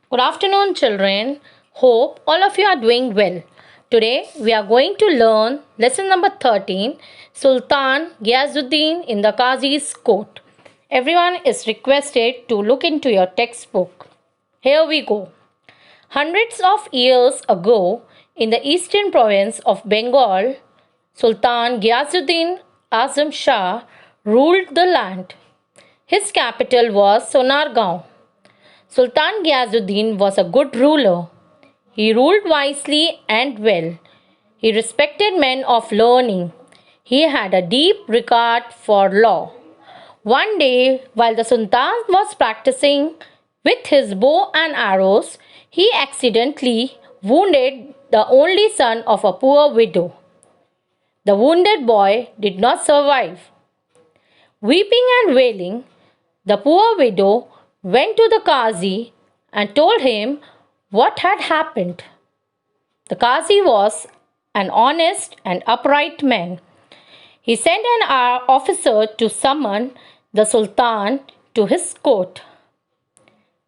Good afternoon, children. Hope all of you are doing well. Today we are going to learn lesson number 13, Sultan Ghiazuddin in the Qazi's court. Everyone is requested to look into your textbook. Here we go. Hundreds of years ago, in the eastern province of Bengal, Sultan Ghiazuddin Azam Shah ruled the land. His capital was Sonargaon. Sultan Ghiazuddin was a good ruler. He ruled wisely and well. He respected men of learning. He had a deep regard for law. One day, while the Sultan was practicing with his bow and arrows, he accidentally wounded the only son of a poor widow. The wounded boy did not survive. Weeping and wailing, the poor widow went to the Qazi and told him what had happened. The Qazi was an honest and upright man. He sent an officer to summon the Sultan to his court.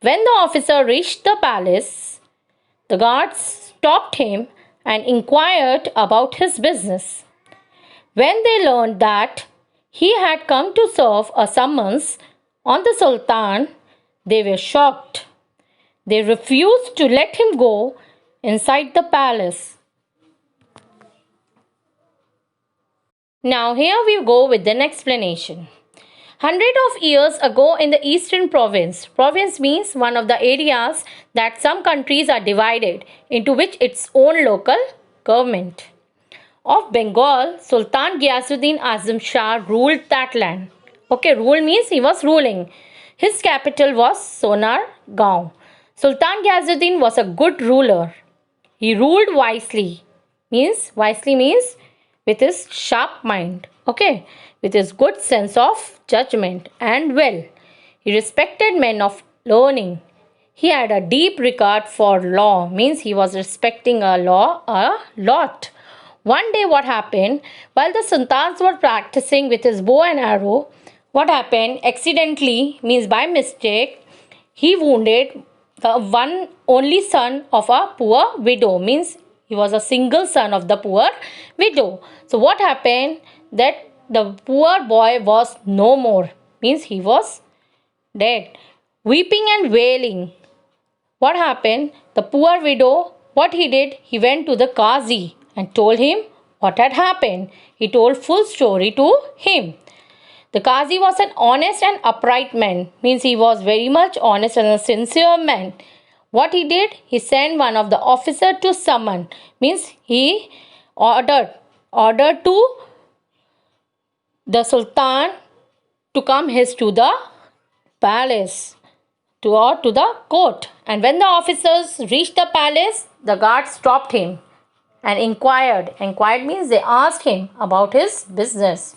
When the officer reached the palace, the guards stopped him and inquired about his business. When they learned that he had come to serve a summons on the Sultan, they were shocked. They refused to let him go inside the palace. Now, here we go with an explanation. Hundreds of years ago in the eastern province means one of the areas that some countries are divided into which its own local government. Of Bengal, Sultan Ghiazuddin Azam Shah ruled that land. Okay, rule means he was ruling. His capital was Sonargaon. Sultan Ghiazuddin was a good ruler. He ruled wisely. Wisely means with his sharp mind. Okay, with his good sense of judgment and well. He respected men of learning. He had a deep regard for law. Means he was respecting a law a lot. One day what happened, while the sultans were practicing with his bow and arrow, what happened accidentally means by mistake, he wounded the one only son of a poor widow. Means he was a single son of the poor widow. So what happened that the poor boy was no more. Means he was dead. Weeping and wailing. What happened? The poor widow, what he did, he went to the Qazi and told him what had happened. He told full story to him. The Qazi was an honest and upright man. Means he was very much honest and a sincere man. What he did? He sent one of the officer to summon. Means he ordered to the Sultan to come to the palace to the court. And when the officers reached the palace, the guards stopped him and inquired. Inquired means they asked him about his business.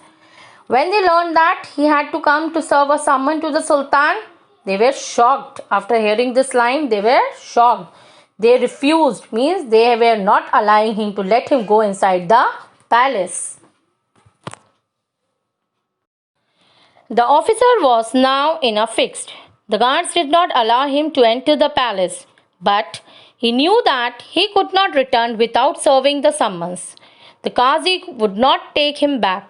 When they learned that he had to come to serve a summon to the Sultan, they were shocked. After hearing this line, they were shocked. They refused, means they were not allowing him to let him go inside the palace. The officer was now in a fix. The guards did not allow him to enter the palace, but he knew that he could not return without serving the summons. The Qazi would not take him back.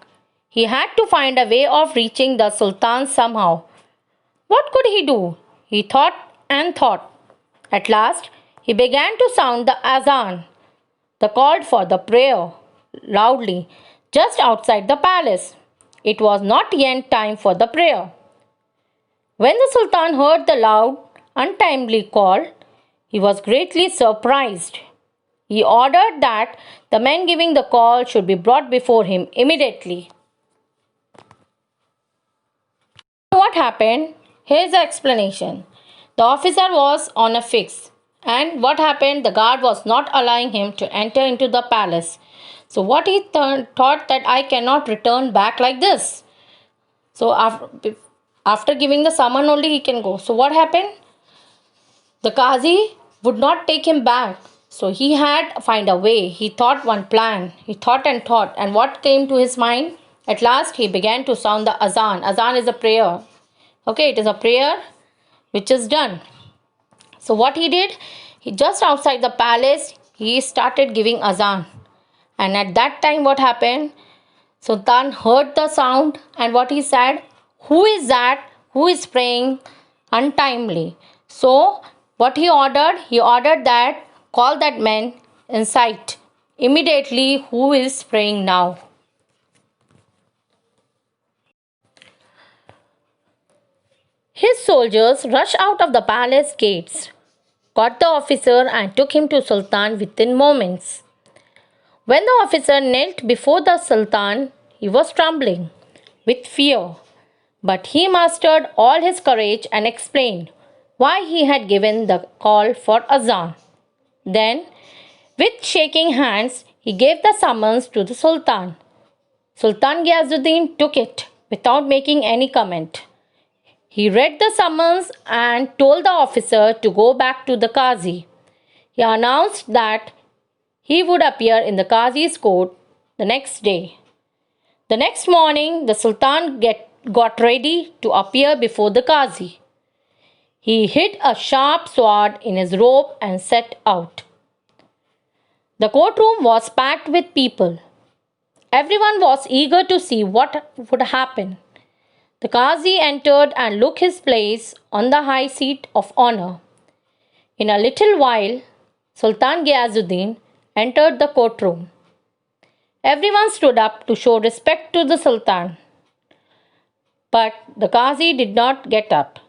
He had to find a way of reaching the Sultan somehow. What could he do? He thought and thought. At last, he began to sound the azan, the call for the prayer, loudly, just outside the palace. It was not yet time for the prayer. When the Sultan heard the loud, untimely call, he was greatly surprised. He ordered that the man giving the call should be brought before him immediately. What happened? Here's the explanation. The officer was on a fix. And what happened? The guard was not allowing him to enter into the palace. So what he thought that I cannot return back like this. So after giving the summon only he can go. So what happened? The Qazi would not take him back. So he had to find a way. He thought one plan. He thought. And what came to his mind? At last he began to sound the azan. Azan is a prayer. Okay, it is a prayer which is done. So what he did, he just outside the palace, he started giving azan. And at that time, what happened? Sultan heard the sound, and what he said, who is that? Who is praying untimely? So what he ordered that call that man inside immediately who is praying now. His soldiers rushed out of the palace gates, caught the officer, and took him to Sultan within moments. When the officer knelt before the Sultan, he was trembling with fear, but he mastered all his courage and explained why he had given the call for azan. Then, with shaking hands, he gave the summons to the Sultan. Sultan Ghiazuddin took it without making any comment. He read the summons and told the officer to go back to the Qazi. He announced that he would appear in the Qazi's court the next day. The next morning, the Sultan got ready to appear before the Qazi. He hid a sharp sword in his robe and set out. The courtroom was packed with people. Everyone was eager to see what would happen. The Qazi entered and took his place on the high seat of honor. In a little while, Sultan Ghiazuddin entered the courtroom. Everyone stood up to show respect to the Sultan. But the Qazi did not get up.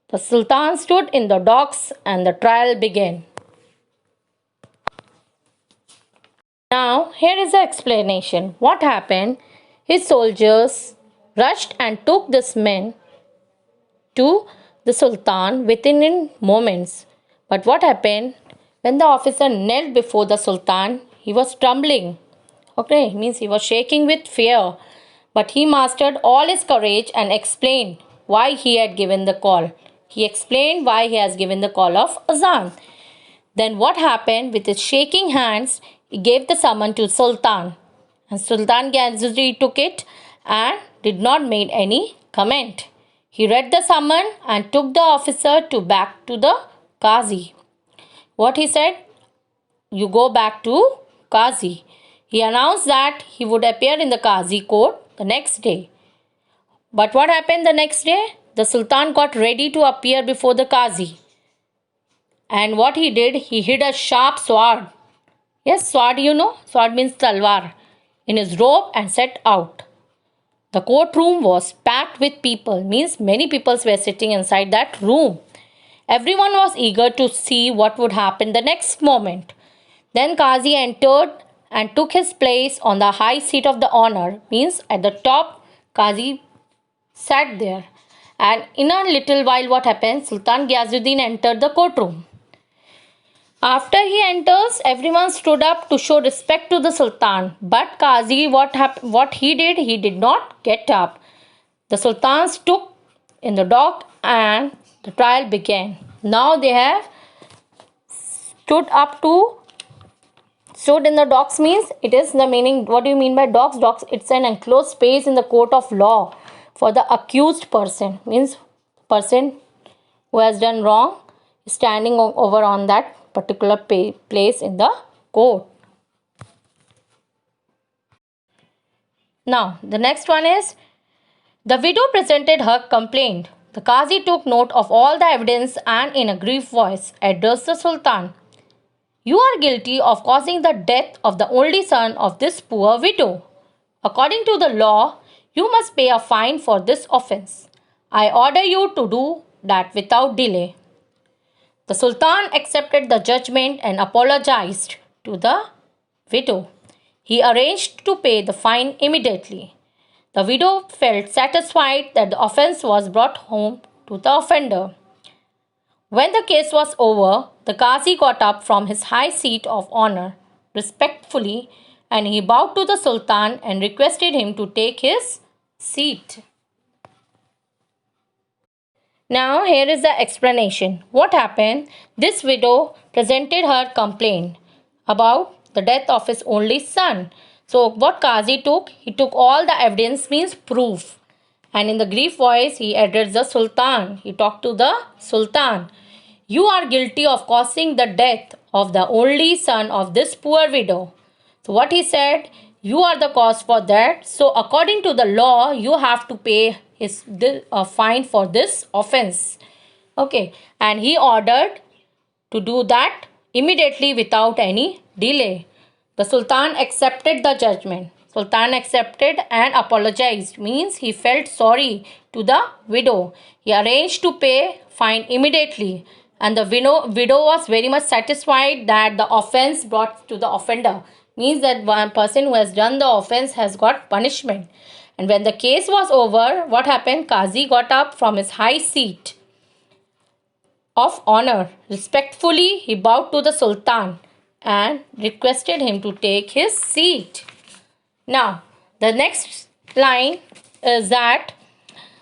The Sultan stood in the docks and the trial began. Now, here is the explanation. What happened? His soldiers rushed and took this man to the Sultan within moments. But what happened? When the officer knelt before the Sultan, he was trembling. Okay, means he was shaking with fear. But he mastered all his courage and explained why he had given the call. He explained why he has given the call of azan. Then what happened? With his shaking hands, he gave the summon to Sultan. And Sultan Ghiazuddin took it and did not make any comment. He read the summon and took the officer back to the Qazi. What he said? You go back to Qazi. He announced that he would appear in the Qazi court the next day. But what happened the next day? The Sultan got ready to appear before the Qazi. And what he did, he hid a sharp sword. Yes, sword, you know. Sword means talwar. In his robe and set out. The courtroom was packed with people. Means many people were sitting inside that room. Everyone was eager to see what would happen the next moment. Then Qazi entered and took his place on the high seat of the honor. Means at the top, Qazi sat there. And in a little while, what happened? Sultan Ghiazuddin entered the courtroom. After he enters, everyone stood up to show respect to the Sultan. But Qazi, what he did not get up. The Sultan stood in the dock and the trial began. Now they have stood in the docks means it is the meaning. What do you mean by docks? Docks, it's an enclosed space in the court of law for the accused person. Means person who has done wrong standing over on that particular place in the court. Now, the next one is the widow presented her complaint. The Qazi took note of all the evidence and in a grief voice addressed the Sultan. You are guilty of causing the death of the only son of this poor widow. According to the law, you must pay a fine for this offense. I order you to do that without delay. The Sultan accepted the judgment and apologized to the widow. He arranged to pay the fine immediately. The widow felt satisfied that the offense was brought home to the offender. When the case was over, the Qazi got up from his high seat of honor respectfully and he bowed to the Sultan and requested him to take his seat. Now here is the explanation. What happened? This widow presented her complaint about the death of his only son. So what Qazi took? He took all the evidence means proof. And in the grief voice he addressed the Sultan. He talked to the Sultan. You are guilty of causing the death of the only son of this poor widow. So, what he said, you are the cause for that. So, according to the law, you have to pay a fine for this offense. Okay, and he ordered to do that immediately without any delay. The Sultan accepted the judgment. Sultan accepted and apologized, means he felt sorry to the widow. He arranged to pay fine immediately, and the widow was very much satisfied that the offense brought to the offender, means that one person who has done the offense has got punishment. And when the case was over, what happened? Qazi got up from his high seat of honor. Respectfully, he bowed to the Sultan and requested him to take his seat. Now, the next line is that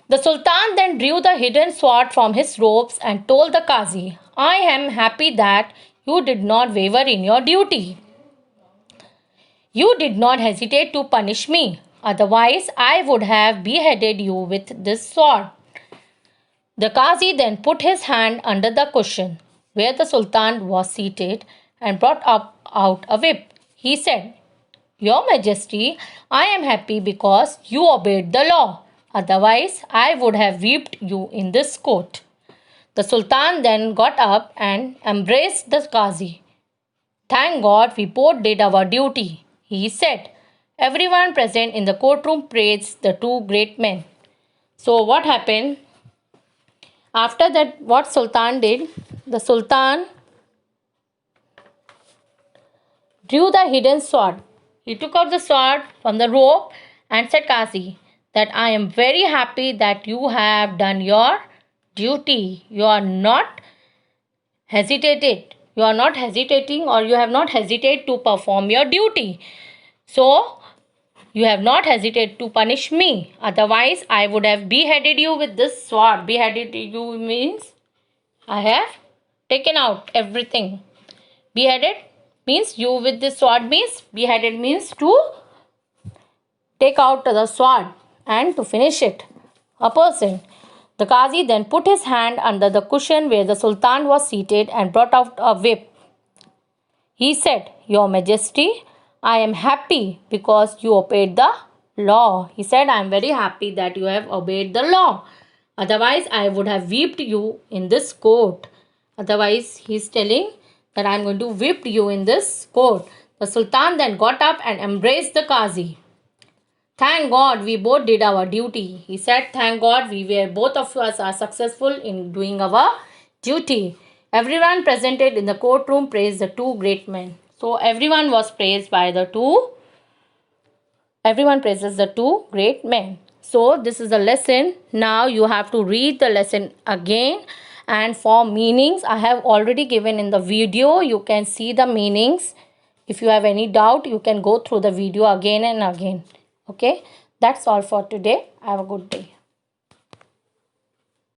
the Sultan then drew the hidden sword from his robes and told the Qazi, I am happy that you did not waver in your duty. You did not hesitate to punish me. Otherwise, I would have beheaded you with this sword. The Qazi then put his hand under the cushion where the Sultan was seated and brought out a whip. He said, Your Majesty, I am happy because you obeyed the law. Otherwise, I would have whipped you in this court. The Sultan then got up and embraced the Qazi. Thank God we both did our duty, he said. Everyone present in the courtroom praised the two great men. So, what happened? After that, what Sultan did? The Sultan drew the hidden sword. He took out the sword from the rope and said, Qazi, that I am very happy that you have done your duty. You are not hesitated. You are not hesitating, or you have not hesitated to perform your duty. So, you have not hesitated to punish me. Otherwise, I would have beheaded you with this sword. Beheaded you means I have taken out everything. Beheaded means you with this sword means beheaded means to take out the sword and to finish it. A person. The Qazi then put his hand under the cushion where the Sultan was seated and brought out a whip. He said, Your Majesty, I am happy because you obeyed the law. He said, I am very happy that you have obeyed the law. Otherwise, I would have whipped you in this court. Otherwise, he is telling that I am going to whip you in this court. The Sultan then got up and embraced the Qazi. Thank God we both did our duty. He said, thank God both of us are successful in doing our duty. Everyone presented in the courtroom praised the two great men. So everyone was praised by everyone praises the two great men. So this is a lesson. Now you have to read the lesson again. And for meanings, I have already given in the video. You can see the meanings. If you have any doubt, you can go through the video again and again. Okay, that's all for today. Have a good day.